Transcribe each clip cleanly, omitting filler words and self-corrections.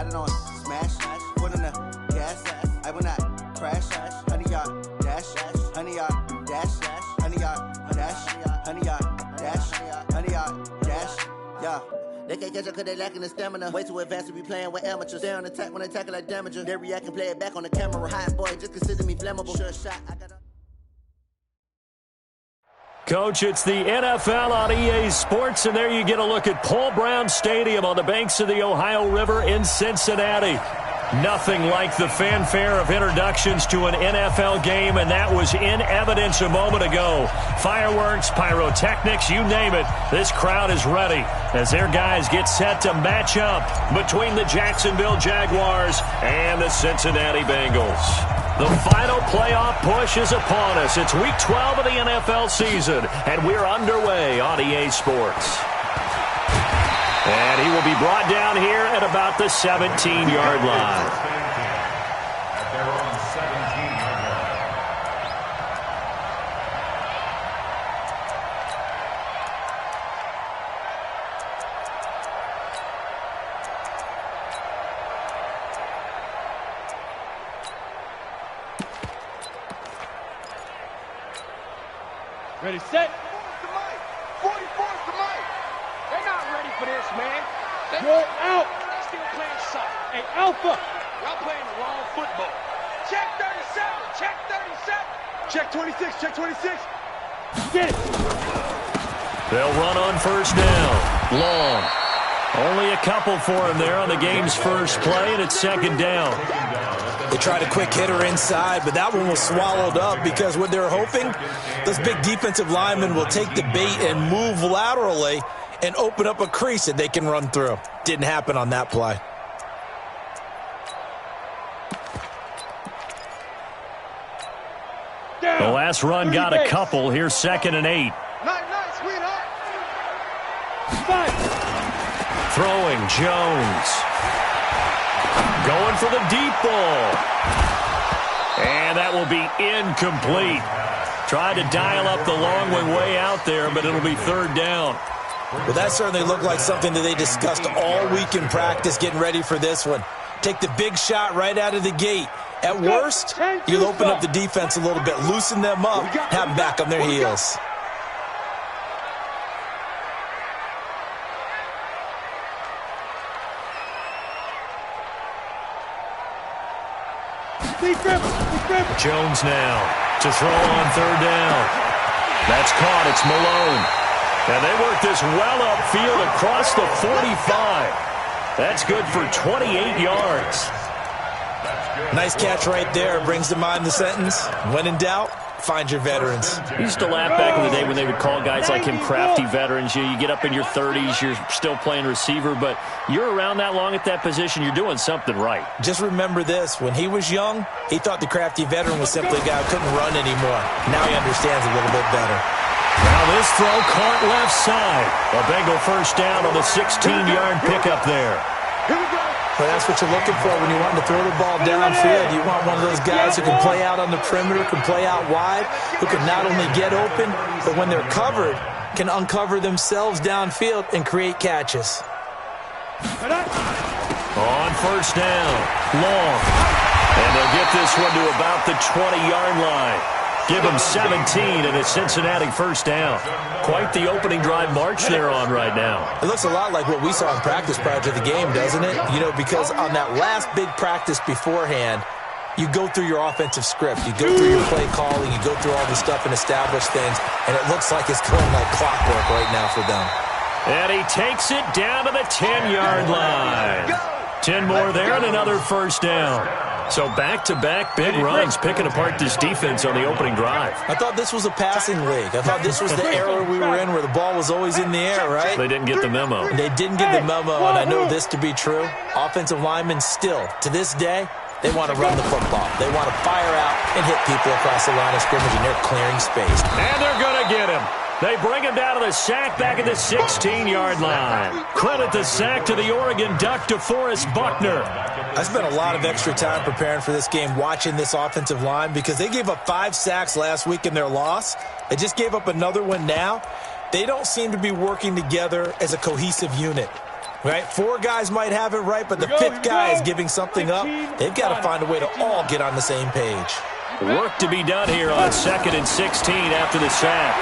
it on smash, foot on the gas, I will not crash, honey yard, dash, honey yard, dash, honey yard, dash, honey yard, dash, honey yard, dash, yeah. They can't catch up cause they lacking the stamina. Way too advanced to be playing with amateurs. Stay on attack when they tackle like damager. They react and play it back on the camera. Hot boy, just consider me flammable. Sure shot, I got a... Coach, it's the NFL on EA Sports, and there you get a look at Paul Brown Stadium on the banks of the Ohio River in Cincinnati. Nothing like the fanfare of introductions to an NFL game, and that was in evidence a moment ago. Fireworks, pyrotechnics, you name it. This crowd is ready as their guys get set to match up between the Jacksonville Jaguars and the Cincinnati Bengals. The final playoff push is upon us. It's Week 12 of the NFL season, and we're underway on EA Sports. And he will be brought down here at about the 17-yard line. Ready, set. 44's to Mike. They're not ready for this, man. Roll out. They're still playing soft. Hey, Alpha. Y'all playing the wrong football. Check 37. Check 37. Check 26. Check 26. Get it. They'll run on first down. Long. Only a couple for him there on the game's first play, and it's second down. They tried a quick hitter inside, but that one was swallowed up because what they're hoping, those big defensive linemen will take the bait and move laterally and open up a crease that they can run through. Didn't happen on that play. The last run got a couple. Here's 2nd and 8. Night, sweetheart. Throwing, Jones. Going for the deep ball. And that will be incomplete. Tried to dial up the long one way out there, but it'll be third down. Well, that certainly looked like something that they discussed all week in practice getting ready for this one. Take the big shot right out of the gate. At worst, you'll open up the defense a little bit, loosen them up, have them back on their heels. Jones now to throw on third down. That's caught. It's Malone. And they work this well upfield across the 45. That's good for 28 yards. Nice catch right there. Brings to mind the sentence, when in doubt, find your veterans. I used to laugh back in the day when they would call guys like him crafty veterans. You get up in your 30s, you're still playing receiver, but you're around that long at that position, you're doing something right. Just remember this. When he was young, he thought the crafty veteran was simply a guy who couldn't run anymore. Now he understands a little bit better. Now this throw caught left side. A Bengal first down on the 16-yard pickup there. Well, that's what you're looking for when you want to throw the ball downfield. You want one of those guys who can play out on the perimeter, can play out wide, who can not only get open, but when they're covered, can uncover themselves downfield and create catches. On first down, long. And they'll get this one to about the 20-yard line. Give them 17 and a Cincinnati first down. Quite the opening drive march they're on right now. It looks a lot like what we saw in practice prior to the game, doesn't it? You know, because on that last big practice beforehand, you go through your offensive script. You go through your play calling. You go through all the stuff and establish things. And it looks like it's going like clockwork right now for them. And he takes it down to the 10-yard line. 10 more there and another first down. So back-to-back big runs picking apart this defense on the opening drive. I thought this was a passing league. I thought this was the era we were in where the ball was always in the air, right? They didn't get the memo. They didn't get the memo, and I know this to be true. Offensive linemen still, to this day, they want to run the football. They want to fire out and hit people across the line of scrimmage, and they're clearing space. And they're going to get him. They bring him down to the sack back at the 16-yard line. Credit the sack to the Oregon Duck, DeForest Buckner. I spent a lot of extra time preparing for this game, watching this offensive line, because they gave up 5 sacks last week in their loss. They just gave up another one now. They don't seem to be working together as a cohesive unit. Right? 4 guys might have it right, but the 5th guy is giving something up. They've got to find a way to all get on the same page. Work to be done here on 2nd and 16 after the sack.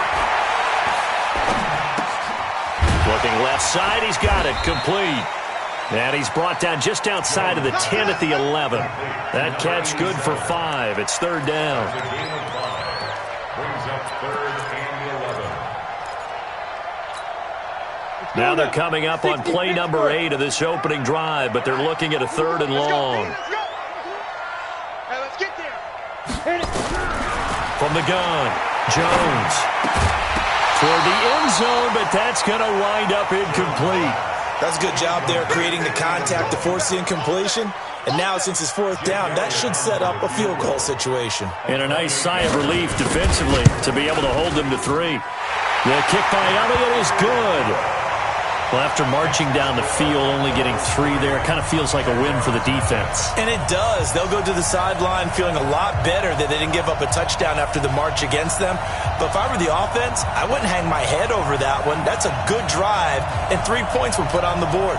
Looking left side, he's got it, complete. And he's brought down just outside of the 10 at the 11. That catch good for 5. It's 3rd down. Now they're coming up on play number 8 of this opening drive, but they're looking at a 3rd and long. Let's get there. From the gun, Jones. Toward the end zone, but that's going to wind up incomplete. That's a good job there creating the contact to force the incompletion. And now, since it's 4th down, that should set up a field goal situation. And a nice sigh of relief defensively to be able to hold them to 3. The kick by Elliott is good. Well, after marching down the field, only getting 3 there, it kind of feels like a win for the defense. And it does. They'll go to the sideline feeling a lot better that they didn't give up a touchdown after the march against them. But if I were the offense, I wouldn't hang my head over that one. That's a good drive, and 3 points were put on the board.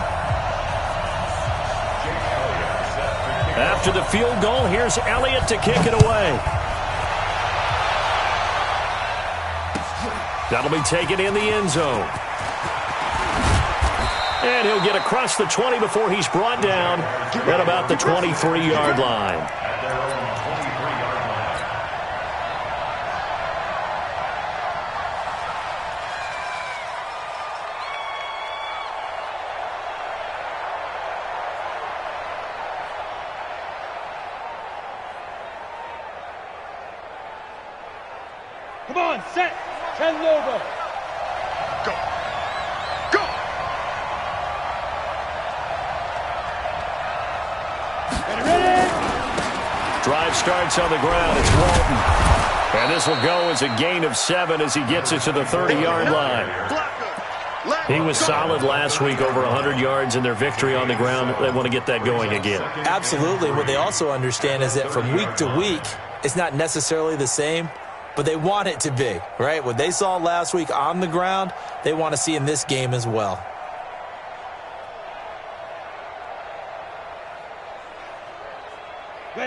After the field goal, here's Elliott to kick it away. That'll be taken in the end zone. And he'll get across the 20 before he's brought down at about the 23-yard line. Come on, set. 10 over. Go. Go. Ready. Drive starts on the ground. It's Walton. And this will go as a gain of 7 as he gets it to the 30-yard line. He was solid last week, over 100 yards in their victory on the ground. They want to get that going again. Absolutely. What they also understand is that from week to week, it's not necessarily the same, but they want it to be, right? What they saw last week on the ground, they want to see in this game as well.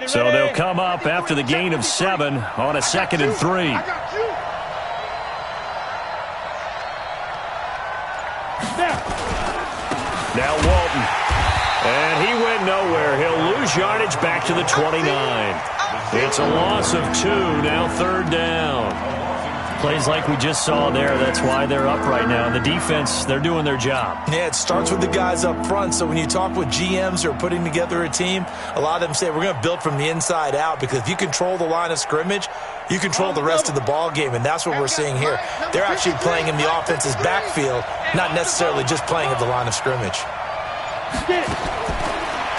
So they'll come up after the gain of 7 on a 2nd and 3. Now Walton. And he went nowhere. He'll lose yardage back to the 29. It's a loss of 2, now 3rd down. Plays like we just saw there, that's why they're up right now. And the defense, they're doing their job. Yeah, it starts with the guys up front. So when you talk with GMs who are putting together a team, a lot of them say we're going to build from the inside out, because if you control the line of scrimmage, you control the rest of the ball game, and that's what we're seeing here. They're actually playing in the offense's backfield, not necessarily just playing at the line of scrimmage.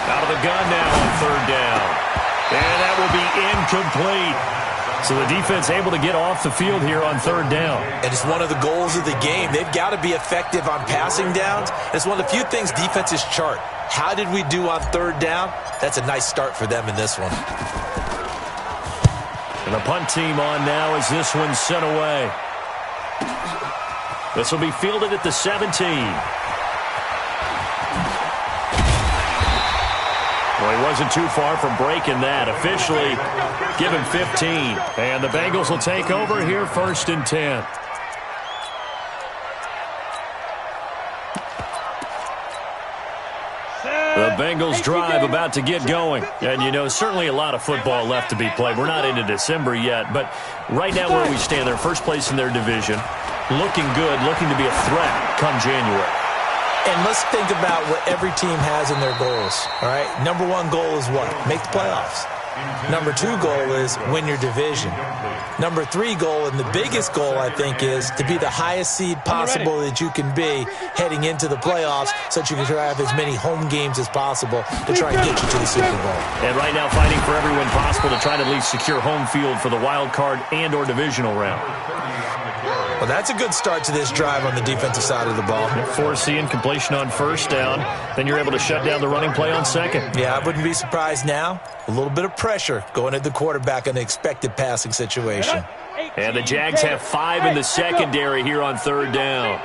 Out of the gun now on 3rd down. And that will be incomplete. So the defense able to get off the field here on 3rd down. And it's one of the goals of the game. They've got to be effective on passing downs. It's one of the few things defenses chart. How did we do on 3rd down? That's a nice start for them in this one. And the punt team on now as this one's sent away. This will be fielded at the 17. Well, he wasn't too far from breaking that. Officially given 15. And the Bengals will take over here 1st and 10. The Bengals drive about to get going. And, you know, certainly a lot of football left to be played. We're not into December yet, but right now where we stand, they're first place in their division. Looking good, looking to be a threat come January. And let's think about what every team has in their goals, all right? Number 1 goal is what? Make the playoffs. Number 2 goal is win your division. Number 3 goal, and the biggest goal, I think, is to be the highest seed possible that you can be heading into the playoffs, so that you can try to have as many home games as possible to try and get you to the Super Bowl. And right now fighting for everyone possible to try to at least secure home field for the wild card and or divisional round. Well, that's a good start to this drive on the defensive side of the ball. Forcing completion on 1st down. Then you're able to shut down the running play on 2nd. Yeah, I wouldn't be surprised now. A little bit of pressure going at the quarterback in the expected passing situation. And the Jags have 5 in the secondary here on 3rd down.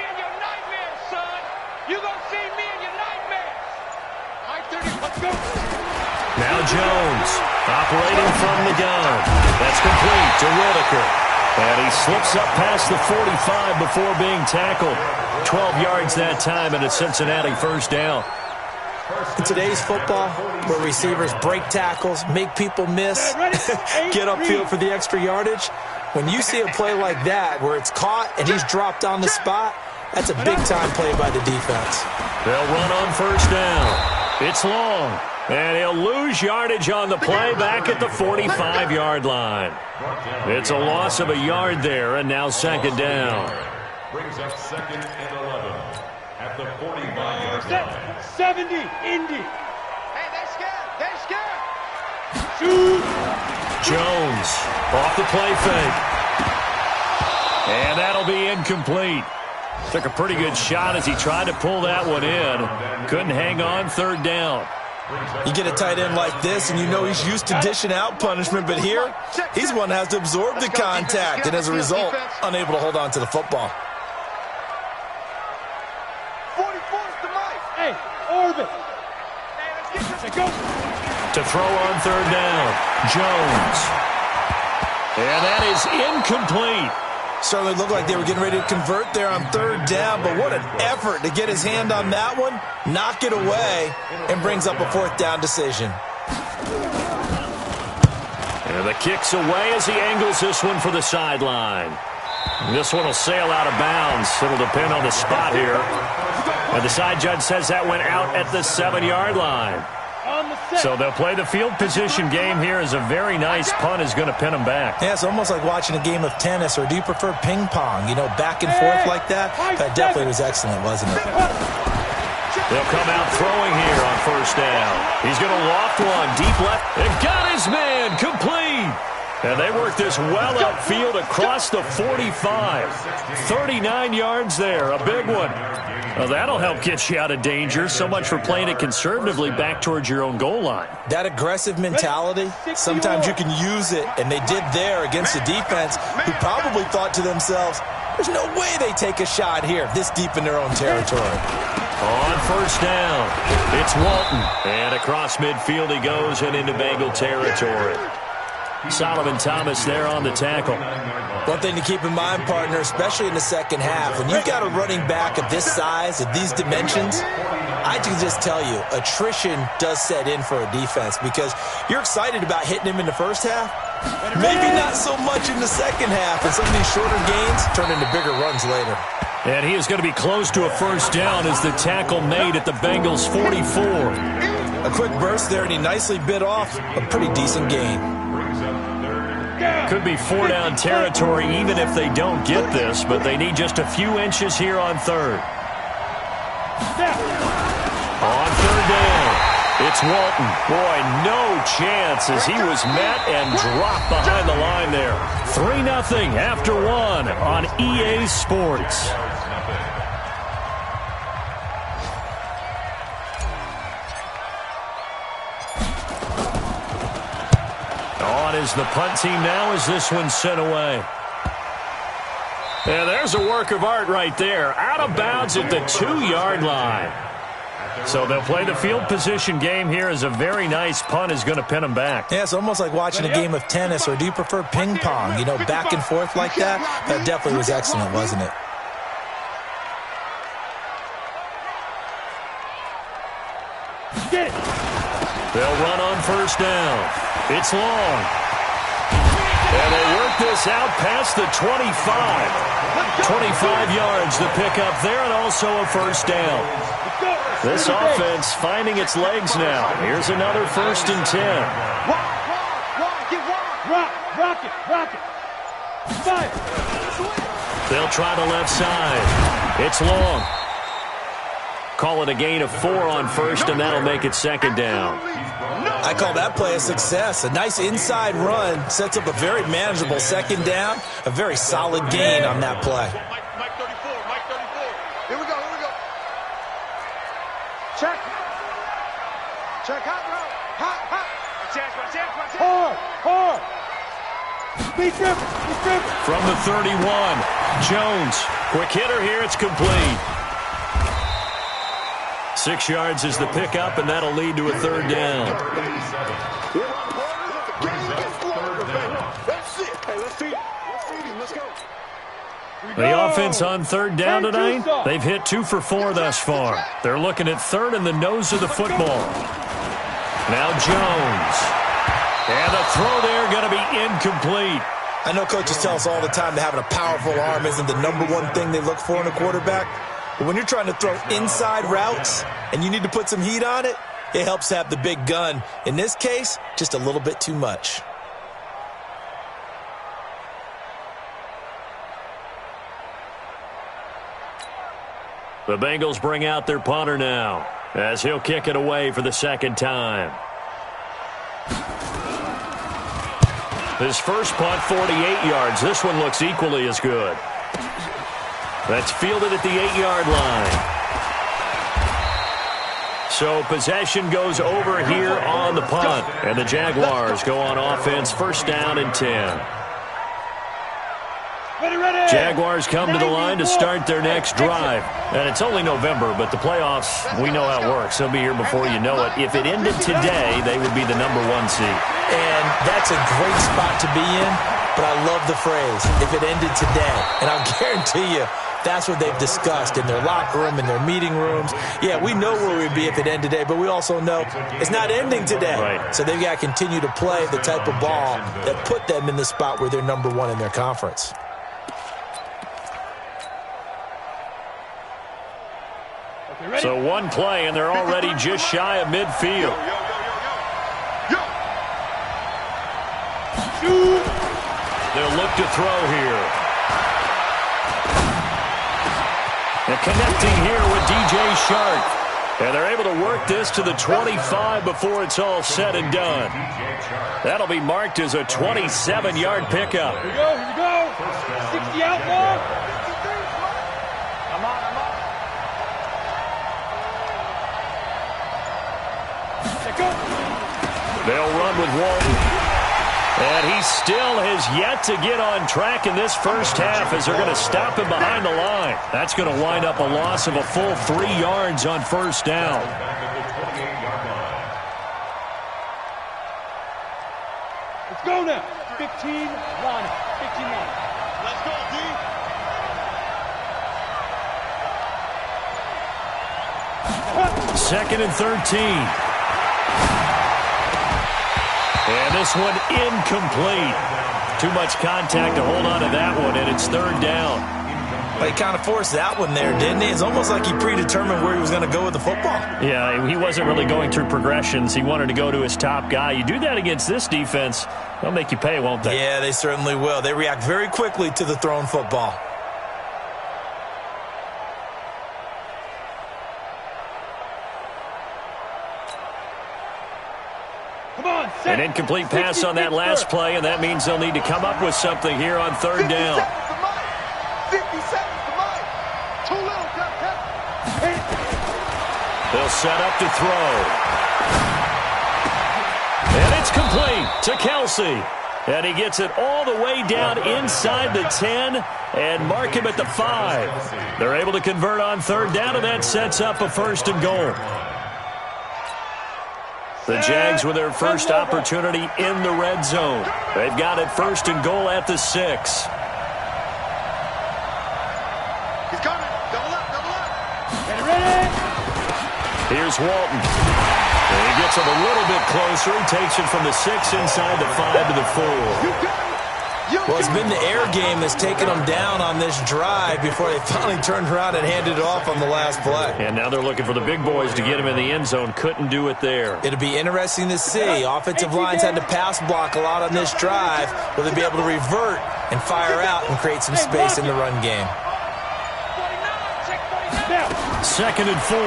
Now Jones, operating from the gun. That's complete to Whitaker. And he slips up past the 45 before being tackled. 12 yards that time, and a Cincinnati first down. In today's football, where receivers break tackles, make people miss, get upfield for the extra yardage, when you see a play like that where it's caught and he's dropped on the spot, that's a big-time play by the defense. They'll run on first down. It's long, and he'll lose yardage on the play back at the 45-yard line. It's a loss of a yard there, and now second down. Brings up 2nd and 11 at the 45-yard line. 70, Indy. Hey, they're scared. They're scared. Shoot. Jones off the play fake. And that'll be incomplete. Took a pretty good shot as he tried to pull that one in. Couldn't hang on, third down. You get a tight end like this, and you know he's used to dishing out punishment, but here, he's one that has to absorb the contact, and as a result, unable to hold on to the football. 44's to Mike. Hey, Orbit. Hey, let's get Go. To throw on third down, Jones. And that is incomplete. Certainly looked like they were getting ready to convert there on third down, but what an effort to get his hand on that one, knock it away, and brings up a fourth down decision. And the kick's away as he angles this one for the sideline. This one will sail out of bounds. It'll depend on the spot here. And the side judge says that went out at the 7-yard line. So they'll play the field position game here as a very nice punt is going to pin them back. Yeah, it's almost like watching a game of tennis, or do you prefer ping pong? You know, back and forth like that? That definitely was excellent, wasn't it? They'll come out throwing here on first down. He's going to loft one deep left and got his man complete. And they work this well upfield across the 45. 39 yards there, a big one. Well, that'll help get you out of danger. So much for playing it conservatively back towards your own goal line. That aggressive mentality, sometimes you can use it, and they did there against a defense who probably thought to themselves, there's no way they take a shot here this deep in their own territory. On first down, it's Walton. And across midfield he goes and into Bengal territory. Solomon Thomas there on the tackle. One thing to keep in mind, partner, especially in the second half, when you've got a running back of this size, of these dimensions, I can just tell you, attrition does set in for a defense because you're excited about hitting him in the first half. Maybe not so much in the second half, and some of these shorter gains turn into bigger runs later. And he is going to be close to a first down as the tackle made at the Bengals' 44. A quick burst there, and he nicely bit off a pretty decent gain. Could be 4-down territory even if they don't get this, but they need just a few inches here on third. On third down, it's Walton. Boy, no chance as he was met and dropped behind the line there. 3-0 after one on EA Sports. Is the punt team now as this one's sent away. And there's a work of art right there. Out of bounds at the 2-yard line. So they'll play the field position game here as a very nice punt is going to pin them back. Yeah, it's almost like watching a game of tennis, or do you prefer ping pong? You know, back and forth like that? That definitely was excellent, wasn't it? They'll run on first down. It's long. And they work this out past the 25. 25 yards to pick up there, and also a first down. This offense finding its legs now. Here's another 1st and 10. Rock it. Fire. They'll try the left side. It's long. Call it a gain of 4 on first, and that'll make it second down. I call that play a success. A nice inside run sets up a very manageable second down. A very solid gain on that play. Mike 34. Here we go. Check. Hot. Hard. Be different. From the 31, Jones. Quick hitter here. It's complete. 6 yards is the pickup, and that'll lead to a third down. The offense on third down tonight, they've hit 2 for 4 thus far. They're looking at third in the nose of the football. Now Jones. And the throw there going to be incomplete. I know coaches tell us all the time that having a powerful arm isn't the number one thing they look for in a quarterback. But when you're trying to throw inside routes and you need to put some heat on it, it helps have the big gun. In this case, just a little bit too much. The Bengals bring out their punter now as he'll kick it away for the second time. His first punt, 48 yards. This one looks equally as good. That's fielded at the 8-yard line. So possession goes over here on the punt. And the Jaguars go on offense, first down and 10. Jaguars come to the line to start their next drive. And it's only November, but the playoffs, we know how it works. They'll be here before you know it. If it ended today, they would be the number 1 seed. And that's a great spot to be in, but I love the phrase, if it ended today. And I'll guarantee you, that's what they've discussed in their locker room, in their meeting rooms. Yeah, we know where we'd be if it ended today, but we also know it's not ending today. Right. So they've got to continue to play the type of ball that put them in the spot where they're number 1 in their conference. So one play, and they're already just shy of midfield. They'll look to throw here. And connecting here with DJ Chark. And they're able to work this to the 25 before it's all said and done. That'll be marked as a 27-yard pickup. Here we go. 60 out long. They'll run with Walton. And he still has yet to get on track in this first half as they're going to stop him behind the line. That's going to wind up a loss of a full 3 yards on first down. Let's go now. 15 line. 15 line. Let's go, D. Second and 13. And this one incomplete. Too much contact to hold on to that one, and it's third down. Well, he kind of forced that one there, didn't he? It's almost like he predetermined where he was going to go with the football. Yeah, he wasn't really going through progressions. He wanted to go to his top guy. You do that against this defense, they'll make you pay, won't they? Yeah, they certainly will. They react very quickly to the thrown football. An incomplete pass on that last play, and that means they'll need to come up with something here on third down. 50 seconds to mine. Too little, Captain. They'll set up to throw. And it's complete to Kelsey. And he gets it all the way down inside the 10 and mark him at the 5. They're able to convert on third down, and that sets up a first and goal. The Jags with their first opportunity in the red zone. They've got it first and goal at the 6. He's coming. Double up, double up. Get ready. Here's Walton. And he gets him a little bit closer. He takes it from the 6 inside the 5 to the 4. You got it. Well, it's been the air game that's taken them down on this drive before they finally turned around and handed it off on the last play. And now they're looking for the big boys to get him in the end zone. Couldn't do it there. It'll be interesting to see. Offensive lines had to pass block a lot on this drive. Will they be able to revert and fire out and create some space in the run game? Second and 4.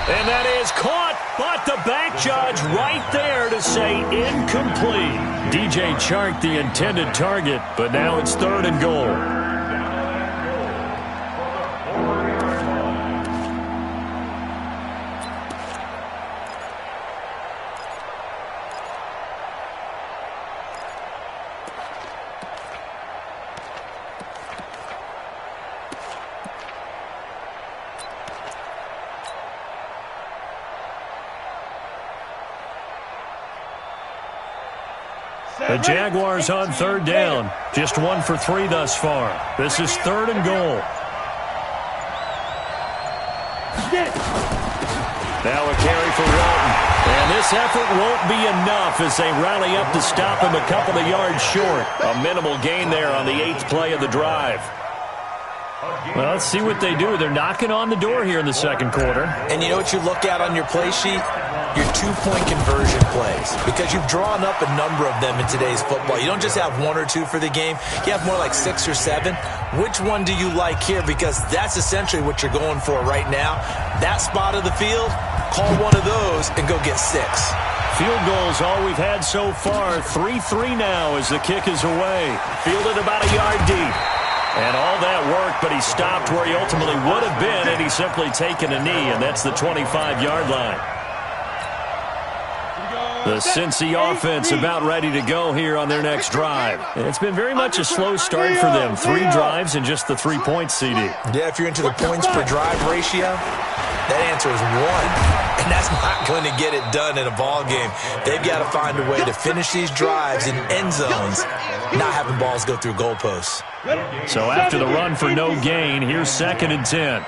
And that is caught, but the back judge right there to say incomplete. DJ Chark, the intended target, but now it's third and goal. The Jaguars on third down. Just 1 for 3 thus far. This is 3rd and goal. Now a carry for Walton. And this effort won't be enough as they rally up to stop him a couple of yards short. A minimal gain there on the 8th play of the drive. Well, let's see what they do. They're knocking on the door here in the second quarter. And you know what you look at on your play sheet? Your 2-point conversion plays. Because you've drawn up a number of them in today's football. You don't just have 1 or 2 for the game. You have more like 6 or 7. Which one do you like here? Because that's essentially what you're going for right now. That spot of the field, call one of those and go get 6. Field goals all we've had so far. 3-3 now as the kick is away. Fielded about a yard deep. And all that worked, but he stopped where he ultimately would have been, and he's simply taken a knee, and that's the 25-yard line. The Cincy offense about ready to go here on their next drive. It's been very much a slow start for them. 3 drives and just the 3 points, CD. Yeah, if you're into the points per drive ratio, that answer is 1. And that's not going to get it done in a ball game. They've got to find a way to finish these drives in end zones, not having balls go through goalposts. So after the run for no gain, here's 2nd and 10.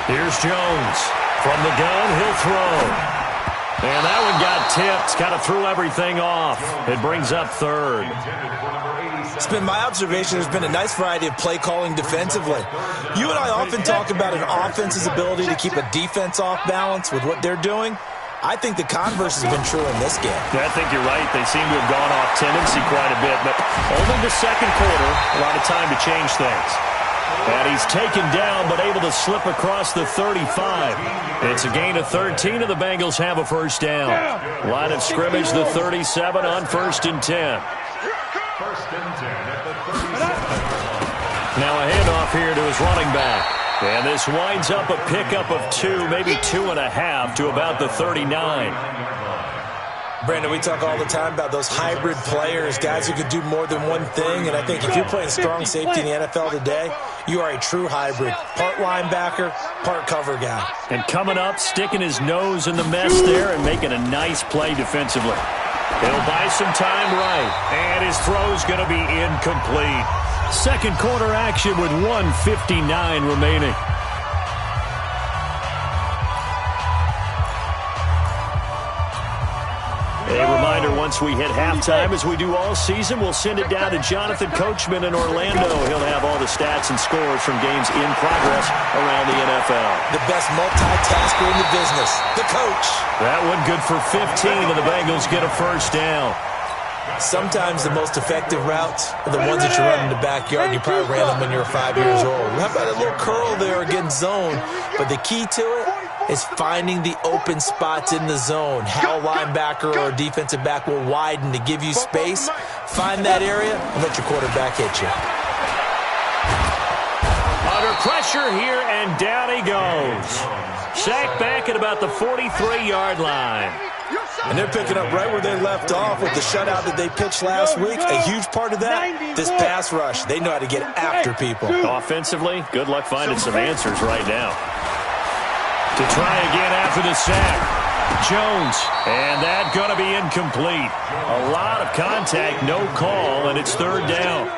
Here's Jones. From the gun, he'll throw. And that one got tipped. Kind of threw everything off. It brings up 3rd. It's been my observation there's been a nice variety of play calling defensively. You and I often talk about an offense's ability to keep a defense off balance with what they're doing. I think the converse has been true in this game. Yeah, I think you're right. They seem to have gone off tendency quite a bit, but only the second quarter, a lot of time to change things. And he's taken down, but able to slip across the 35. It's a gain of 13, and the Bengals have a first down. Line of scrimmage, the 37 on 1st and 10. Now a handoff here to his running back. And this winds up a pickup of 2, maybe 2.5 to about the 39. Brandon, we talk all the time about those hybrid players, guys who could do more than one thing, and I think if you're playing strong safety in the NFL today, you are a true hybrid. Part linebacker, part cover guy. And coming up, sticking his nose in the mess there and making a nice play defensively. He'll buy some time right, and his throw's going to be incomplete. Second quarter action with 1:59 remaining. A reminder, once we hit halftime, as we do all season, we'll send it down to Jonathan Coachman in Orlando. He'll have all the stats and scores from games in progress around the NFL. The best multitasker in the business, the coach. That one good for 15, and the Bengals get a first down. Sometimes the most effective routes are the ones that you run in the backyard. You probably ran them when you were 5 years old. How about a little curl there against zone? But the key to it is finding the open spots in the zone. How a linebacker or a defensive back will widen to give you space. Find that area and let your quarterback hit you. Under pressure here, and down he goes. Sacked back at about the 43-yard line. And they're picking up right where they left off with the shutout that they pitched last week. A huge part of that, this pass rush. They know how to get after people. Offensively, good luck finding some answers right now. To try again after the sack. Jones, and that going to be incomplete. A lot of contact, no call, and it's 3rd down.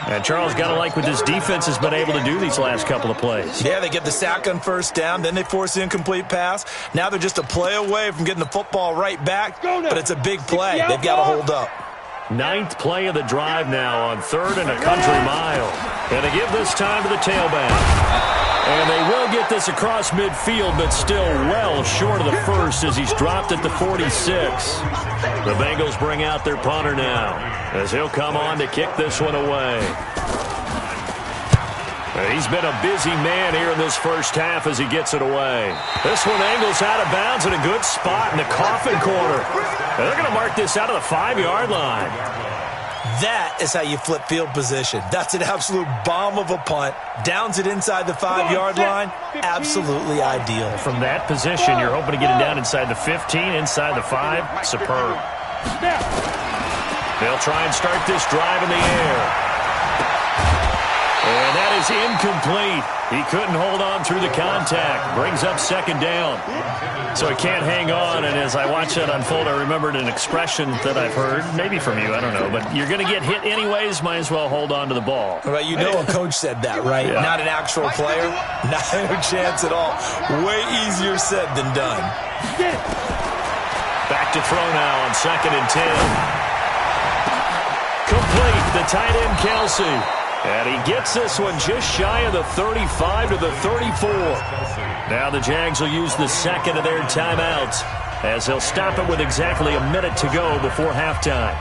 And Charles, got to like what this defense has been able to do these last couple of plays. Yeah, they get the sack on 1st down, then they force the incomplete pass. Now they're just a play away from getting the football right back, but it's a big play. They've got to hold up. 9th play of the drive now on 3rd and a country mile. And they give this time to the tailback. And they will get this across midfield, but still well short of the first as he's dropped at the 46. The Bengals bring out their punter now as he'll come on to kick this one away. He's been a busy man here in this first half as he gets it away. This one angles out of bounds in a good spot in the coffin corner. And they're going to mark this out of the 5-yard line. That is how you flip field position. That's an absolute bomb of a punt. Downs it inside the 5-yard line. Absolutely ideal. From that position, you're hoping to get it down inside the 15, inside the 5. Superb. They'll try and start this drive in the air. And that is is incomplete. He couldn't hold on through the contact. Brings up second down. So he can't hang on, and as I watch that unfold, I remembered an expression that I've heard, maybe from you, I don't know, but you're going to get hit anyways, might as well hold on to the ball. Right, you know a coach said that, right? Yeah. Not an actual player. Not a chance at all. Way easier said than done. Back to throw now on 2nd and 10. Complete, the tight end Kelsey. And he gets this one just shy of the 35 to the 34. Now the Jags will use the second of their timeouts as they'll stop it with exactly a minute to go before halftime.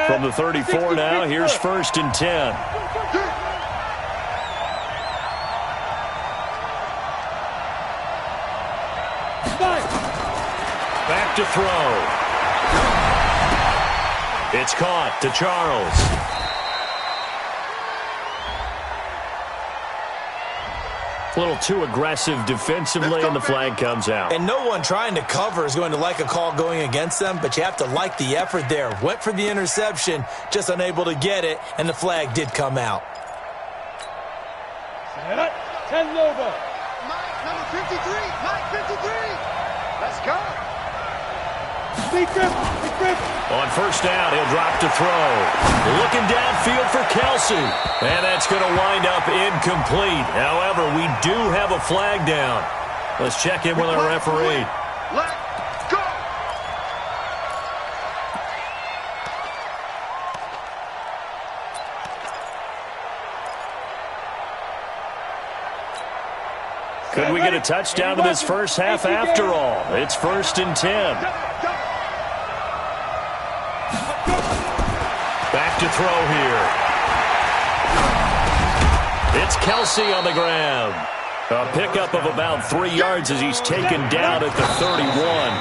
From the 34 now, here's 1st and 10. Back to throw. It's caught to Charles. A little too aggressive defensively, and the flag comes out. And no one trying to cover is going to like a call going against them, but you have to like the effort there. Went for the interception, just unable to get it, and the flag did come out. 10 over. Mike, number 53. Mike, 53. Let's go. On 1st down, he'll drop to throw. Looking downfield for Kelsey. And that's going to wind up incomplete. However, we do have a flag down. Let's check in with our referee. Let's go. Could we get a touchdown to this first half after all? It's 1st and 10. Back to throw here. It's Kelsey on the ground. A pickup of about 3 yards as he's taken down at the 31.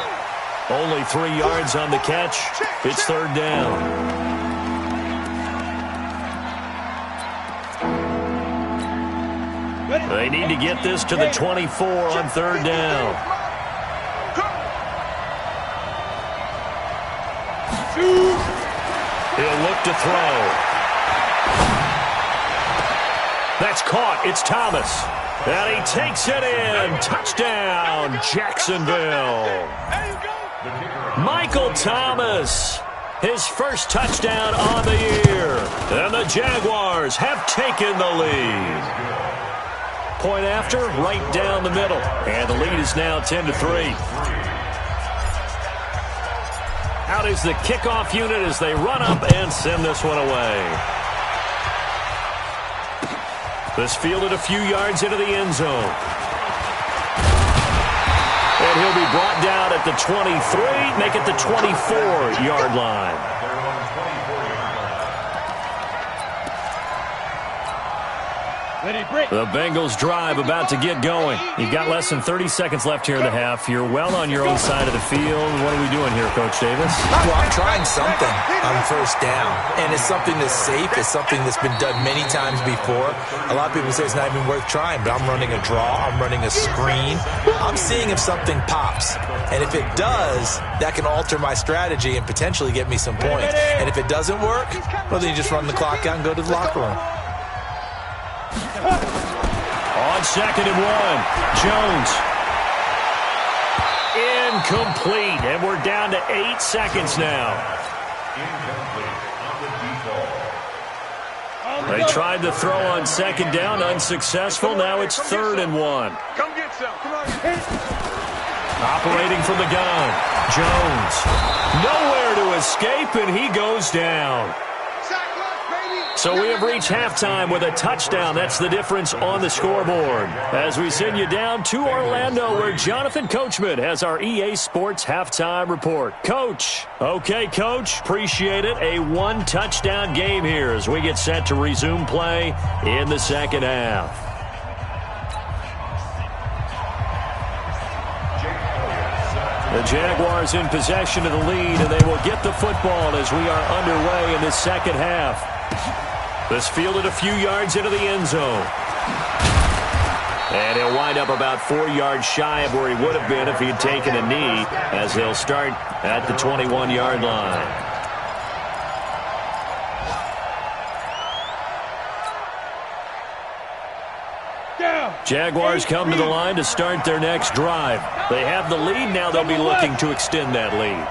Only 3 yards on the catch. It's 3rd down. They need to get this to the 24 on 3rd down. He'll look to throw. That's caught. It's Thomas. And he takes it in. Touchdown, Jacksonville. Michael Thomas. His first touchdown on the year. And the Jaguars have taken the lead. Point after, right down the middle. And the lead is now 10-3. Out is the kickoff unit as they run up and send this one away. This fielded a few yards into the end zone. And he'll be brought down at the 23, make it the 24-yard line. The Bengals drive about to get going. You've got less than 30 seconds left here in the half. You're well on your own side of the field. What are we doing here, Coach Davis? Well, I'm trying something on 1st down, and it's something that's safe. It's something that's been done many times before. A lot of people say it's not even worth trying, but I'm running a draw. I'm running a screen. I'm seeing if something pops, and if it does, that can alter my strategy and potentially get me some points. And if it doesn't work, well, then you just run the clock out and go to the locker room. On 2nd and 1, Jones. Incomplete, and we're down to 8 seconds now. They tried to throw on 2nd down, unsuccessful. Now it's 3rd and 1. Come get some. Come on. Operating from the gun, Jones. Nowhere to escape, and he goes down. So we have reached halftime with a touchdown. That's the difference on the scoreboard. As we send you down to Orlando, where Jonathan Coachman has our EA Sports halftime report. Coach. Okay, Coach. Appreciate it. A 1-touchdown game here as we get set to resume play in the second half. The Jaguars in possession of the lead, and they will get the football as we are underway in the second half. This fielded a few yards into the end zone. And he'll wind up about 4 yards shy of where he would have been if he had taken a knee, as they'll start at the 21-yard line. Jaguars come to the line to start their next drive. They have the lead. Now they'll be looking to extend that lead.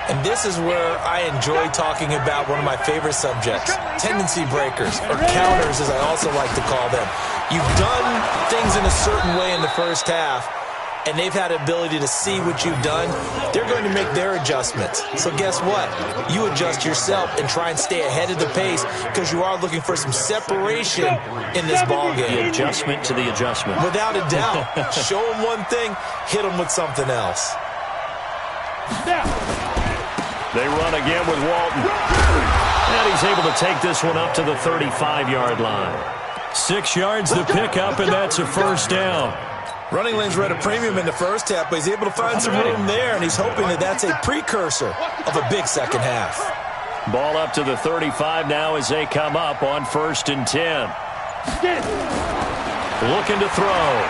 And this is where I enjoy talking about one of my favorite subjects, tendency breakers, or counters as I also like to call them. You've done things in a certain way in the first half, and they've had the ability to see what you've done. They're going to make their adjustments. So guess what? You adjust yourself and try and stay ahead of the pace because you are looking for some separation in this ballgame. The adjustment to the adjustment. Without a doubt. Show them one thing, hit them with something else. They run again with Walton. And he's able to take this one up to the 35-yard line. 6 yards to pick up, and that's a first down. Running lanes were at a premium in the first half, but he's able to find some room there, and he's hoping that that's a precursor of a big second half. Ball up to the 35 now as they come up on 1st and 10. Looking to throw.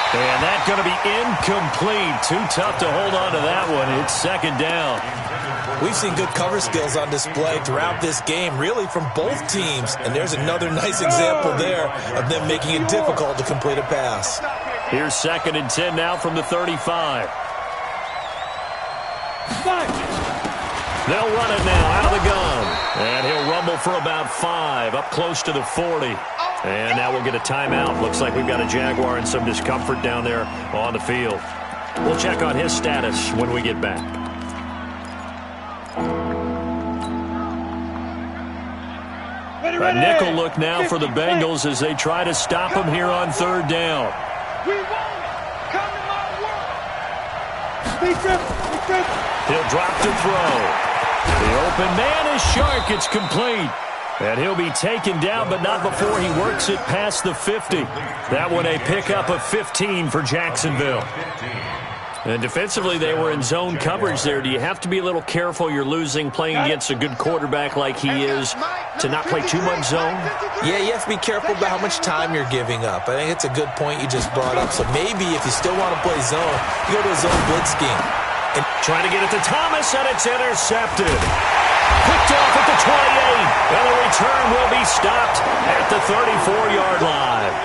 And that's going to be incomplete. Too tough to hold on to that one. It's 2nd down. We've seen good cover skills on display throughout this game, really from both teams. And there's another nice example there of them making it difficult to complete a pass. Here's 2nd and 10 now from the 35. They'll run it now out of the gun. And he'll rumble for about 5, up close to the 40. And now we'll get a timeout. Looks like we've got a Jaguar in some discomfort down there on the field. We'll check on his status when we get back. A nickel look now for the Bengals as they try to stop him here on 3rd down. We want it. Come to my world. He'll drop to throw. The open man is Shark. It's complete. And he'll be taken down, but not before he works it past the 50. That one a pickup of 15 for Jacksonville. And defensively, they were in zone coverage there. Do you have to be a little careful you're losing playing against a good quarterback like he is to not play too much zone? Yeah, you have to be careful about how much time you're giving up. I think it's a good point you just brought up. So maybe if you still want to play zone, you go to a zone blitz scheme. And trying to get it to Thomas, and it's intercepted. Picked off at the 28, and the return will be stopped at the 34-yard line.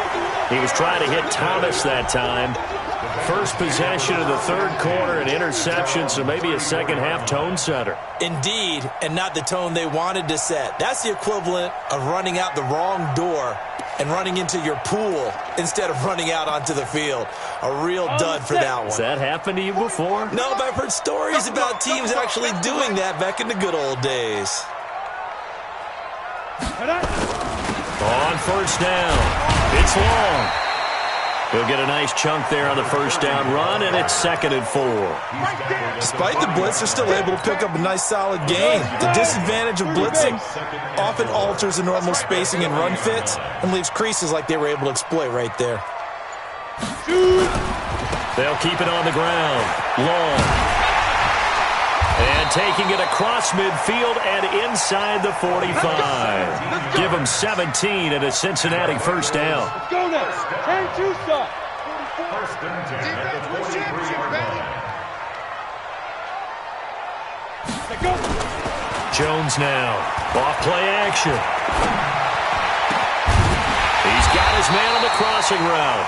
He was trying to hit Thomas that time. First possession of the 3rd quarter, an interception, so maybe a second-half tone setter. Indeed, and not the tone they wanted to set. That's the equivalent of running out the wrong door and running into your pool instead of running out onto the field. A real dud for that one. Has that happened to you before? No, but I've heard stories about teams actually doing that back in the good old days. On 1st down, it's long. He'll get a nice chunk there on the 1st down run, and it's 2nd and 4. Despite the blitz, they're still able to pick up a nice solid gain. The disadvantage of blitzing often alters the normal spacing and run fits and leaves creases like they were able to exploit right there. They'll keep it on the ground. Long. And taking it across midfield and inside the 45. Give them 17 and a Cincinnati 1st down. Let's go now. Turn 2 stop. 1st and 10 at the 43-yard line. Jones now. Off play action. He's got his man on the crossing route.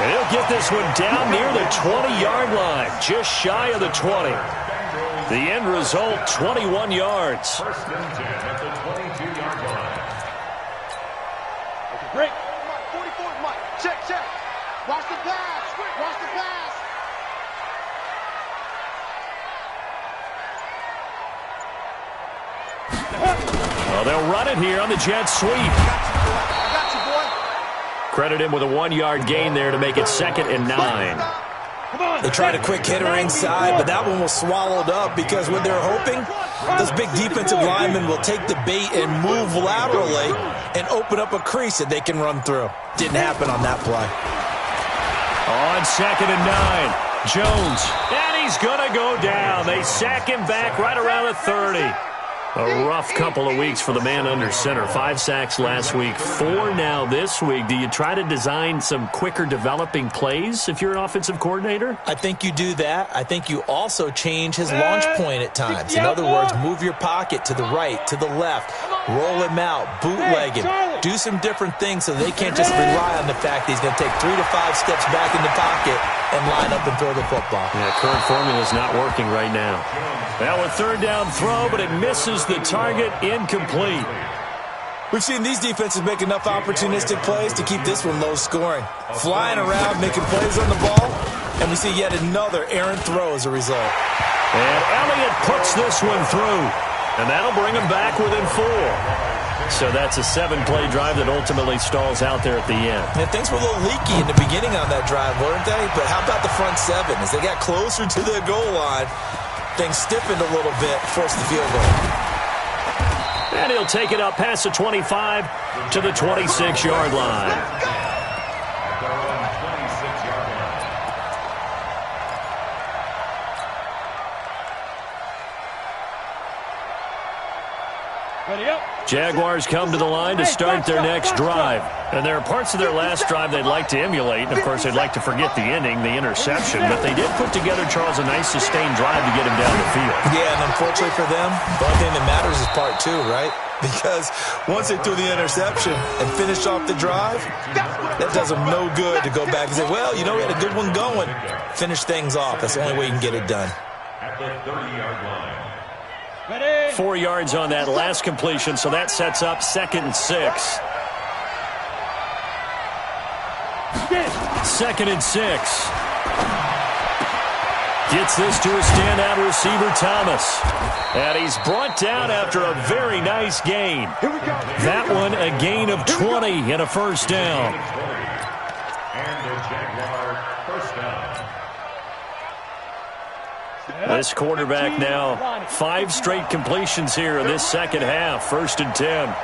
And he'll get this one down near the 20-yard line. Just shy of the 20. The end result, 21 yards. 1st and 10 at the 22-yard line. Break. 44, Mike. Check. Watch the pass. Watch the pass. Well, they'll run it here on the jet sweep. I got you, boy. Credit him with a 1-yard gain there to make it 2nd and 9. They tried a quick hitter inside, but that one was swallowed up because what they're hoping, those big defensive linemen will take the bait and move laterally and open up a crease that they can run through. Didn't happen on that play. On 2nd and 9, Jones, and he's going to go down. They sack him back right around the 30. A rough couple of weeks for the man under center. 5 sacks last week, 4 now this week. Do you try to design some quicker developing plays if you're an offensive coordinator? I think you do that. I think you also change his launch point at times. In other words, move your pocket to the right, to the left, roll him out, bootleg him. do some different things so they can't just rely on the fact that he's going to take 3 to 5 steps back in the pocket and line up and throw the football. Yeah, current formula is not working right now. Now a third down throw, but it misses the target, incomplete. We've seen these defenses make enough opportunistic plays to keep this one low scoring. Flying around, making plays on the ball, and we see yet another errant throw as a result. And Elliott puts this one through, and that'll bring him back within 4. So that's a 7-play drive that ultimately stalls out there at the end. And things were a little leaky in the beginning on that drive, weren't they? But how about the front 7? As they got closer to the goal line, things stiffened a little bit, forced the field goal. And he'll take it up past the 25 to the 26-yard line. Jaguars come to the line to start their next drive. And there are parts of their last drive they'd like to emulate. And, of course, they'd like to forget the ending, the interception. But they did put together, Charles, a nice sustained drive to get him down the field. Yeah, and unfortunately for them, the only thing that matters is part 2, right? Because once they threw the interception and finished off the drive, that does them no good to go back and say, well, you know, we had a good one going. Finish things off. That's the only way you can get it done. At the 30-yard line. 4 yards on that last completion, so that sets up 2nd and 6. 2nd and 6. Gets this to a standout receiver, Thomas. And he's brought down after a very nice gain. That one a gain of 20 and a first down. And the Jaguar first down. This quarterback now 5 straight completions here in this second half. 1st and 10.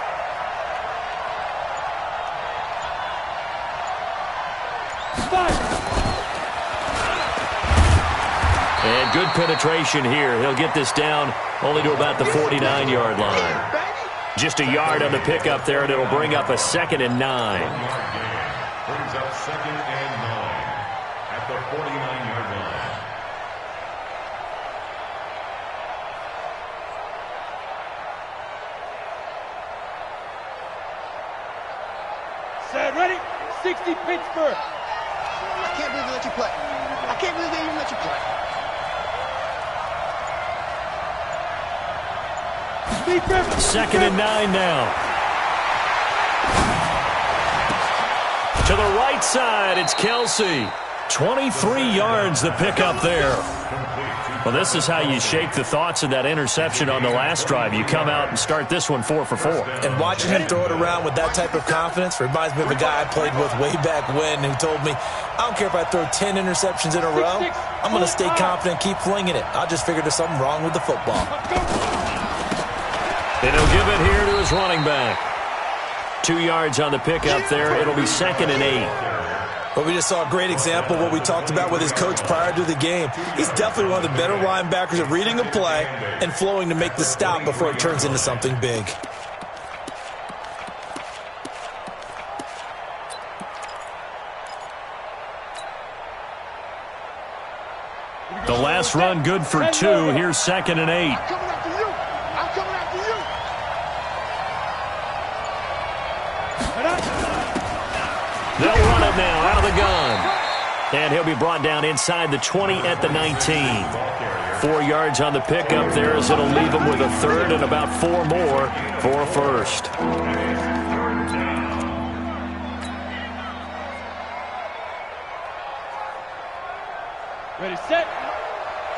And good penetration here. He'll get this down only to about the 49-yard line. Just a yard on the pickup there, and it'll bring up a 2nd and 9. Brings up 2nd and 9 at the 49-yard line. Set, ready? 60 Pittsburgh. I can't believe they let you play. I can't believe they even let you play. 2nd and 9 now. To the right side, it's Kelsey. 23 yards the pickup there. Well, this is how you shake the thoughts of that interception on the last drive. You come out and start this one 4 for 4. And watching him throw it around with that type of confidence reminds me of a guy I played with way back when who told me, I don't care if I throw 10 interceptions in a row. I'm going to stay confident, keep flinging it. I just figured there's something wrong with the football. And he'll give it here to his running back. 2 yards on the pickup there. It'll be 2nd and 8. But we just saw a great example of what we talked about with his coach prior to the game. He's definitely one of the better linebackers at reading a play and flowing to make the stop before it turns into something big. The last run good for 2. Here's 2nd and 8. I'm coming after you. I'm coming after you. They'll run it now out of the gun. And he'll be brought down inside the 20 at the 19. 4 yards on the pickup there as it'll leave him with a 3rd and about 4 more for a first. Ready, set.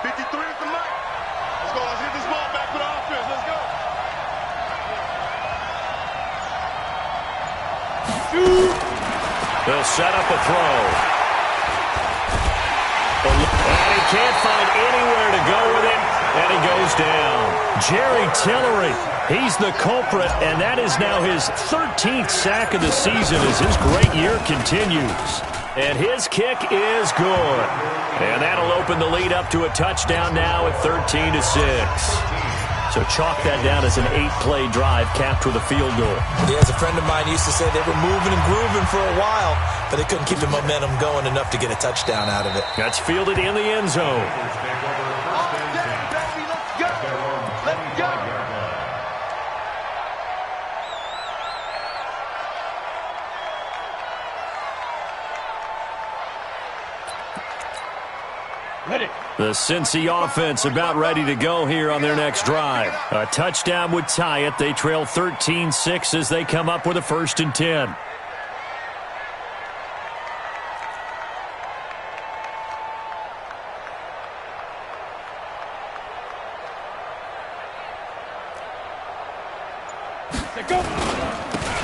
53 is the mic. Let's go. Let's hit this ball back with our offense. Let's go. They'll set up a throw. And he can't find anywhere to go with it, and he goes down. Jerry Tillery, he's the culprit, and that is now his 13th sack of the season as his great year continues. And his kick is good. And that'll open the lead up to a touchdown now at 13-6. So chalk that down as an 8-play drive capped with a field goal. Yeah, as a friend of mine used to say, they were moving and grooving for a while, but they couldn't keep the momentum going enough to get a touchdown out of it. That's fielded in the end zone. The Cincy offense about ready to go here on their next drive. A touchdown would tie it. They trail 13-6 as they come up with a 1st and 10.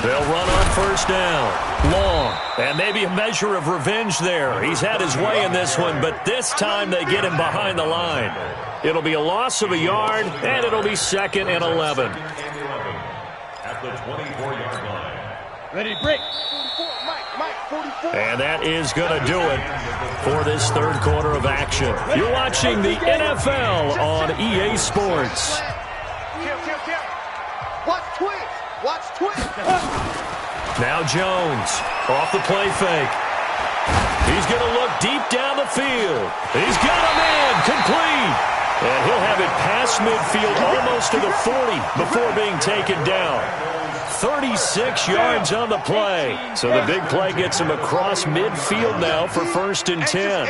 They'll run on 1st down. Long. And maybe a measure of revenge there. He's had his way in this one, but this time they get him behind the line. It'll be a loss of a yard, and it'll be 2nd and 11. At the 24-yard line. Ready, break. 44. And that is going to do it for this 3rd quarter of action. You're watching the NFL on EA Sports. Watch twins. Watch twins. Now Jones off the play fake. He's going to look deep down the field. He's got a man complete. And he'll have it past midfield almost to the 40 before being taken down. 36 yards on the play. So the big play gets him across midfield now for 1st and 10.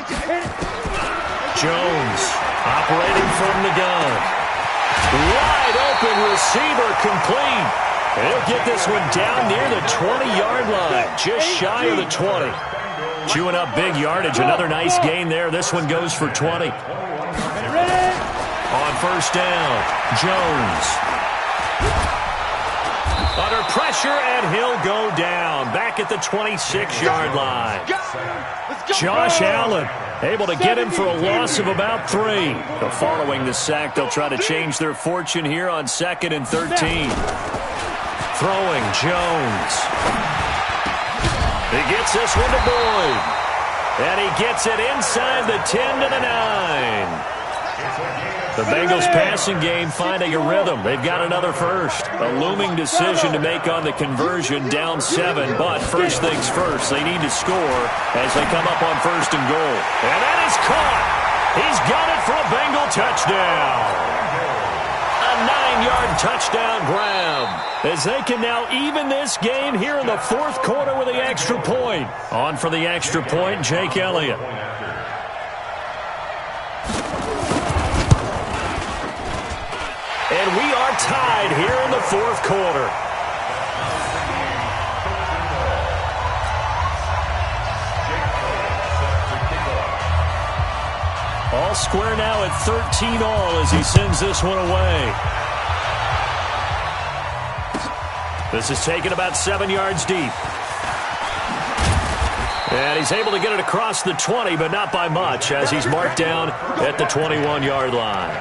Jones operating from the gun. Wide open receiver complete. He'll get this one down near the 20-yard line, just shy of the 20. Chewing up big yardage, another nice gain there. This one goes for 20. On 1st down, Jones. Under pressure, and he'll go down. Back at the 26-yard line. Josh Allen able to get him for a loss of about 3. Following the sack, they'll try to change their fortune here on 2nd and 13. Throwing Jones. He gets this one to Boyd. And he gets it inside the 10 to the 9. The Bengals passing game finding a rhythm. They've got another first. A looming decision to make on the conversion, down 7. But first things first, they need to score as they come up on 1st and goal. And that is caught. He's got it for a Bengal touchdown. A 9-yard touchdown grab. As they can now even this game here in the 4th quarter with the extra point. On for the extra point, Jake Elliott. And we are tied here in the 4th quarter. All square now at 13 all as he sends this one away. This is taken about 7 yards deep. And he's able to get it across the 20, but not by much, as he's marked down at the 21-yard line.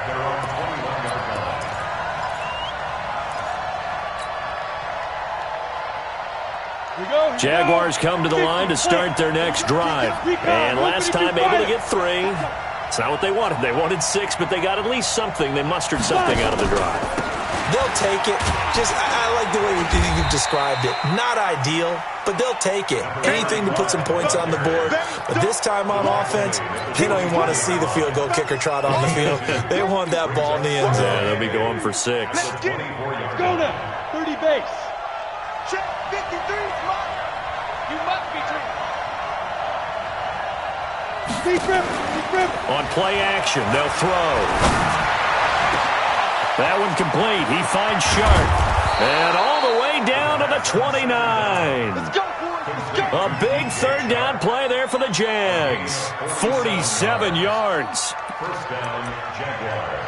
Jaguars come to the line to start their next drive. And last time able to get 3. It's not what they wanted. They wanted 6, but they got at least something. They mustered something out of the drive. They'll take it. I like the way you described it. Not ideal, but they'll take it. Anything to put some points on the board. But this time on offense, they don't even want to see the field goal kicker trot on the field. They want that ball in the end zone. Yeah, they'll be going for 6. Let's go now. 30 base. Check 53. You must be Deep. On play action, they'll throw. That one complete. He finds Sharp. And all the way down to the 29. Let's go, boys. Let's go. A big 3rd down play there for the Jags. 47 yards. 1st down, Jaguars.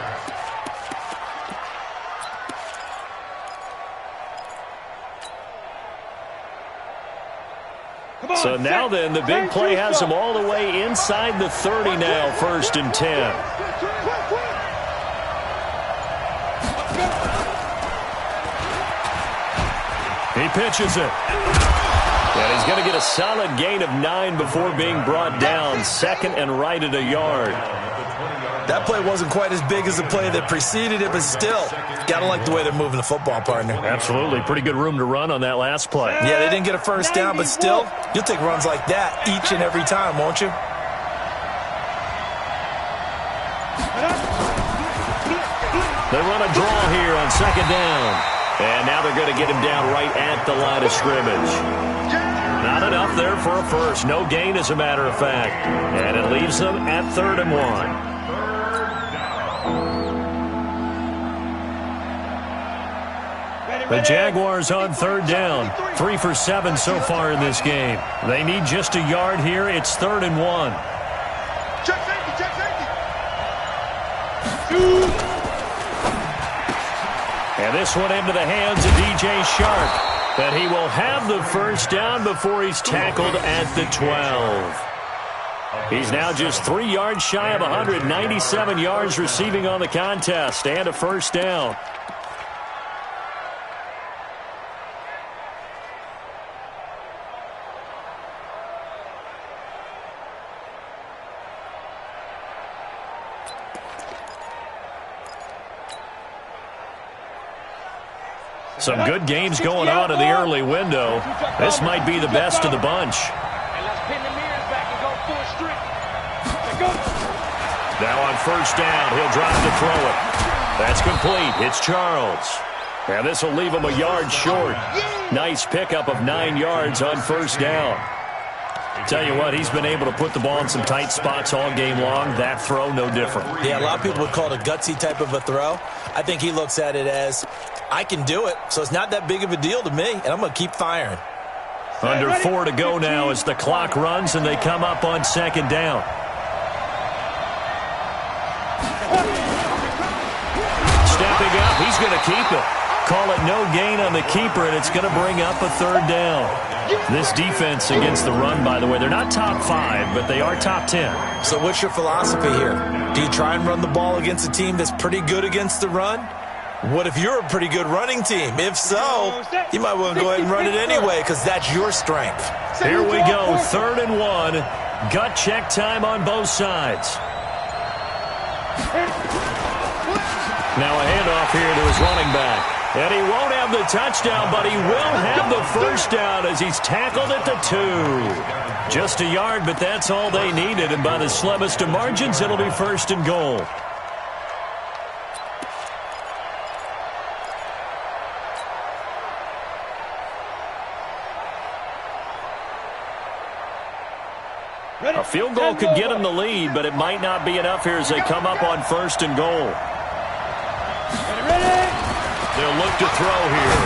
So now then, the big play has them all the way inside the 30 now, 1st and 10. He pitches it. And he's going to get a solid gain of 9 before being brought down. 2nd and right at a yard. That play wasn't quite as big as the play that preceded it, but still, got to like the way they're moving the football, partner. Absolutely. Pretty good room to run on that last play. Yeah, they didn't get a first down, but still, you'll take runs like that each and every time, won't you? They run a draw here on 2nd down. And now they're going to get him down right at the line of scrimmage. Not enough there for a first. No gain, as a matter of fact. And it leaves them at 3rd and 1. The Jaguars on third down. 3 for 7 so far in this game. They need just a yard here. It's 3rd and 1. Check safety, check safety. And this one into the hands of DJ Shark. But he will have the first down before he's tackled at the 12. He's now just 3 yards shy of 197 yards receiving on the contest and a first down. Some good games going on in the early window. This might be the best of the bunch. Now on first down, he'll drive to throw it. That's complete. It's Charles. And this will leave him a yard short. Nice pickup of 9 yards on first down. Tell you what, he's been able to put the ball in some tight spots all game long. That throw, no different. Yeah, a lot of people would call it a gutsy type of a throw. I think he looks at it as, I can do it, so it's not that big of a deal to me, and I'm going to keep firing. Under 4 to go now as the clock runs and they come up on second down. Stepping up, he's going to keep it. Call it no gain on the keeper, and it's going to bring up a third down. This defense against the run, by the way, they're not top 5, but they are top 10. So what's your philosophy here? Do you try and run the ball against a team that's pretty good against the run? What if you're a pretty good running team? If so, you might want to go ahead and run it anyway because that's your strength. Here we go, 3rd and 1. Gut check time on both sides. Now a handoff here to his running back. And he won't have the touchdown, but he will have the first down as he's tackled at the 2. Just a yard, but that's all they needed. And by the slimmest of margins, it'll be 1st and goal. A field goal could get them the lead, but it might not be enough here as they come up on 1st and goal. They'll look to throw here.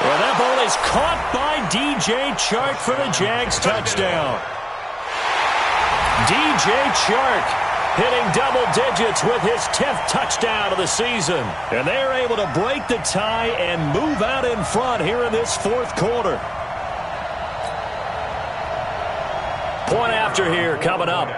Well, that ball is caught by DJ Chark for the Jags touchdown. DJ Chark hitting double digits with his 10th touchdown of the season. And they're able to break the tie and move out in front here in this 4th quarter. Point after here coming up.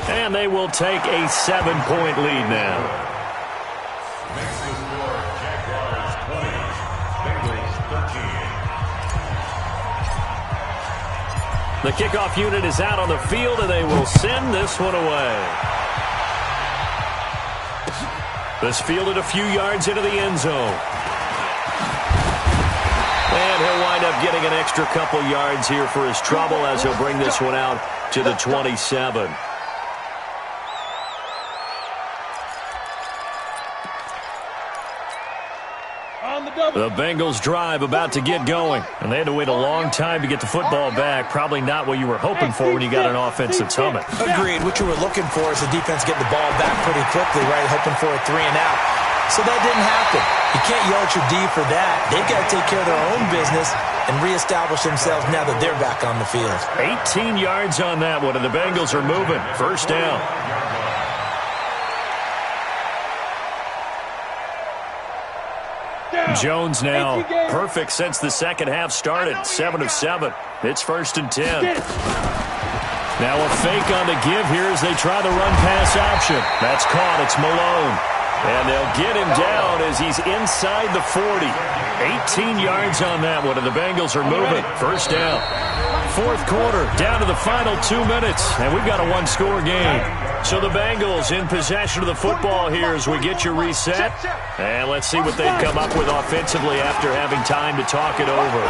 And they will take a 7-point lead now. Next to score, Jaguars 20, Bengals 13. The kickoff unit is out on the field, and they will send this one away. This fielded a few yards into the end zone. And he'll wind up getting an extra couple yards here for his trouble as he'll bring this one out to the 27. The Bengals drive about to get going, and they had to wait a long time to get the football back. Probably not what you were hoping for when you got an offense that's humming. Agreed. What you were looking for is the defense getting the ball back pretty quickly, right? Hoping for a 3 and out. So that didn't happen. You can't yell at your D for that. They've got to take care of their own business and reestablish themselves now that they're back on the field. 18 yards on that one, and the Bengals are moving. First down. Jones now perfect since the second half started. 7 of 7. It's 1st and 10. Now a fake on the give here as they try the run-pass option. That's caught. It's Malone. And they'll get him down as he's inside the 40. 18 yards on that one, and the Bengals are moving. First down. 4th quarter, down to the final 2 minutes, and we've got a 1-score game. So the Bengals in possession of the football here as we get you reset. And let's see what they've come up with offensively after having time to talk it over.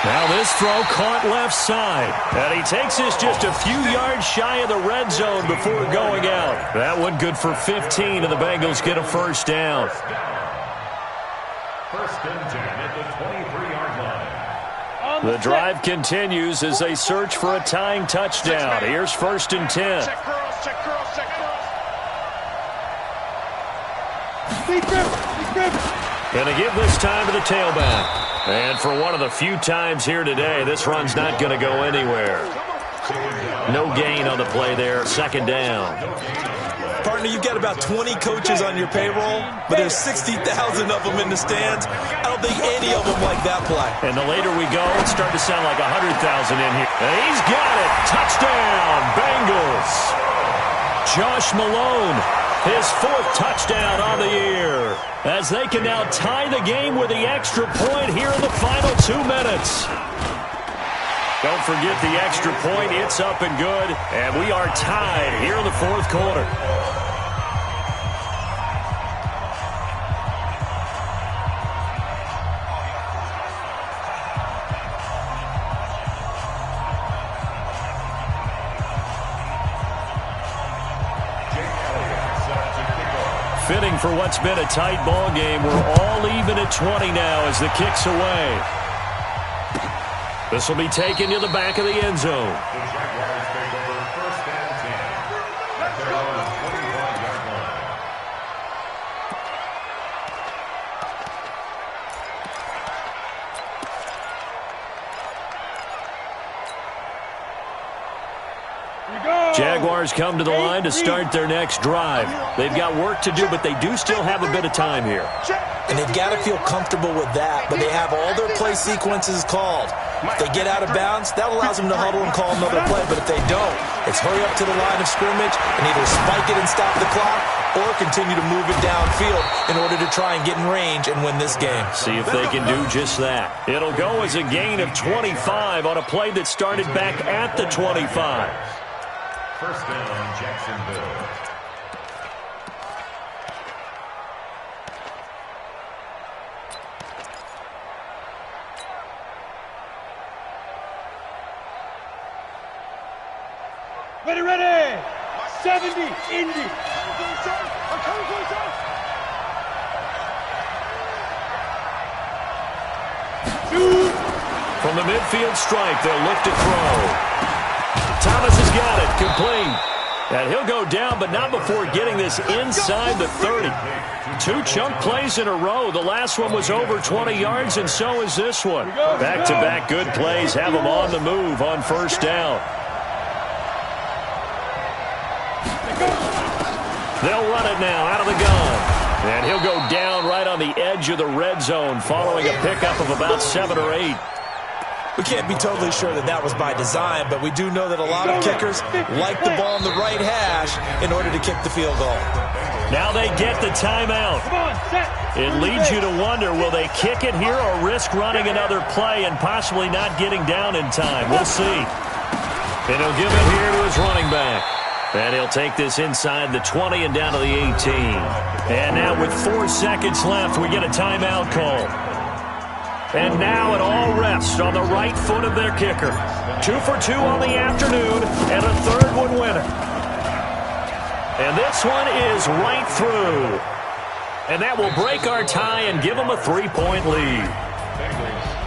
Now this throw caught left side. And he takes this just a few yards shy of the red zone before going out. That one good for 15, and the Bengals get a first down. 1st and 10 at the 23-yard line. The drive continues as they search for a tying touchdown. Here's 1st and 10. Check girls, check girls, check girls. Going to give this time to the tailback. And for one of the few times here today, this run's not going to go anywhere. No gain on the play there. 2nd down. Partner, you've got about 20 coaches on your payroll, but there's 60,000 of them in the stands. I don't think any of them like that play. And the later we go, it's starting to sound like 100,000 in here. And he's got it. Touchdown, Bengals. Josh Malone, his 4th touchdown on the year, as they can now tie the game with the extra point here in the final 2 minutes. Don't forget the extra point. It's up and good, and we are tied here in the 4th quarter. Fitting for what's been a tight ball game. We're all even at 20 now as the kick's away. This will be taken to the back of the end zone. The Jaguars take over 1st and 10 at their own 25-yard line. Jaguars come to the line to start their next drive. They've got work to do, but they do still have a bit of time here. And they've got to feel comfortable with that, but they have all their play sequences called. If they get out of bounds, that allows them to huddle and call another play, but if they don't, it's hurry up to the line of scrimmage and either spike it and stop the clock or continue to move it downfield in order to try and get in range and win this game. See if they can do just that. It'll go as a gain of 25 on a play that started back at the 25. 1st down, Jacksonville. Ready. 70, Indy. From the midfield strike, they'll look to throw. Thomas has got it, complete. And he'll go down, but not before getting this inside the 30. 2 chunk plays in a row. The last one was over 20 yards, and so is this one. Back-to-back good plays have them on the move on 1st down. They'll run it now out of the gun. And he'll go down right on the edge of the red zone following a pickup of about 7 or 8. We can't be totally sure that that was by design, but we do know that a lot of kickers like the ball in the right hash in order to kick the field goal. Now they get the timeout. It leads you to wonder, will they kick it here or risk running another play and possibly not getting down in time? We'll see. And he'll give it here to his running back. And he'll take this inside the 20 and down to the 18. And now with 4 seconds left, we get a timeout call. And now it all rests on the right foot of their kicker. 2 for 2 on the afternoon, and a 3rd one winner. And this one is right through. And that will break our tie and give them a 3-point lead.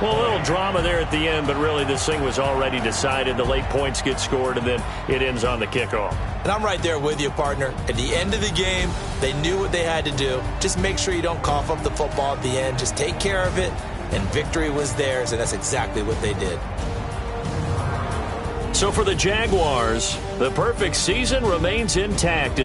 Well, a little drama there at the end, but really this thing was already decided. The late points get scored, and then it ends on the kickoff. And I'm right there with you, partner. At the end of the game, they knew what they had to do. Just make sure you don't cough up the football at the end. Just take care of it, and victory was theirs, and that's exactly what they did. So for the Jaguars, the perfect season remains intact.